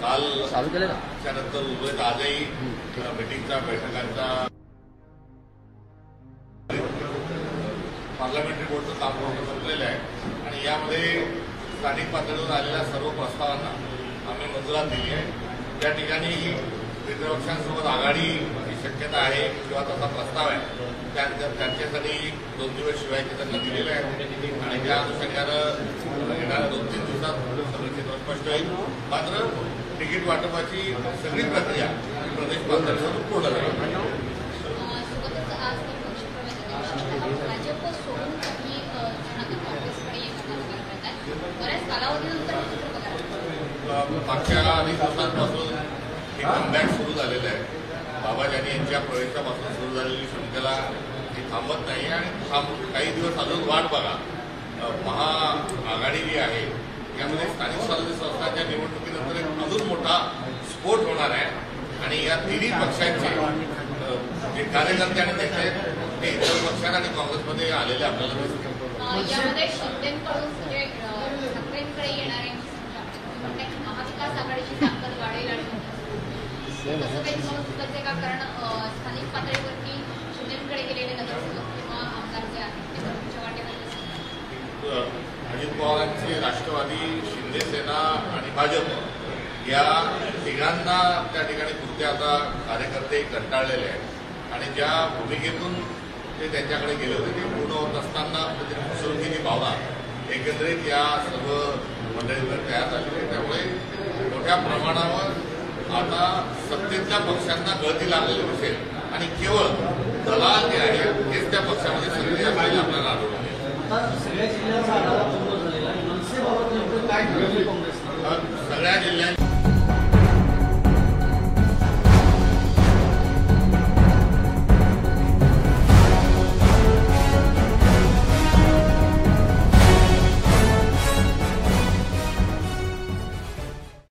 काल चालू केलं का त्यानंतर उद्या आजही मिटिंगचा बैठकांचा पार्लमेंटरी बोर्डचं काम पूर्ण संपलेलं आहे आणि यामध्ये स्थानिक पातळीवर आलेल्या सर्व प्रस्तावांना आम्ही मंजुरात दिली आहे। त्या ठिकाणी विरोधपक्षांसोबत आघाडीची शक्यता आहे किंवा तसा प्रस्ताव आहे त्यांच्यासाठी 2 दिवस शिवायचे त्यांना दिलेले आहे आणि त्या अनुषंगानं येणाऱ्या 2-3 दिवसात सगळं स्पष्ट होईल। मात्र तिकीट वाटपाची सगळी प्रक्रिया प्रदेश पातळीवर पूर्ण झाली। मागच्या अनेक दिवसांपासून हे कमबॅक सुरू झालेलं आहे। बाबाजानी यांच्या प्रवेशापासून सुरू झालेली शृंखला ही थांबत नाही आणि काही दिवस अजून वाट बघा। महाआघाडी जी आहे यामध्ये स्थानिक स्वराज्य संस्थांच्या निवडणुकीनंतर एक अजून मोठा स्फोट होणार आहे आणि या तिन्ही पक्षांचे जे कार्यकर्ते आणि नेते ते इतर पक्षांना आणि काँग्रेसमध्ये आलेले आपल्याला दिसते। यामध्ये शिंदेकडून ठाकरेंकडे येणारे महाविकास आघाडीची ताकद वाढेल आणि तसं काही तुम्हाला सुचते का? कारण स्थानिक पातळीवरती शिंदेकडे गेलेले नगरसेवक किंवा आमदार जे आहेत ते तुमच्या वाटेवर अजित पवारांचे राष्ट्रवादी, शिंदेसेना आणि भाजप या तिघांना त्या ठिकाणी पुरते आता कार्यकर्ते कंटाळलेले आहेत आणि ज्या भूमिकेतून ते त्यांच्याकडे गेले होते ते पूर्ण होत असताना फसवणुकीची भावना एकंदरीत या सर्व मंडळींवर तयार झाली आहे। त्यामुळे मोठ्या प्रमाणावर आता सत्तेच्या पक्षांना गळती लागलेली दिसेल आणि केवळ दलाल जे आहे तेच त्या पक्षामध्ये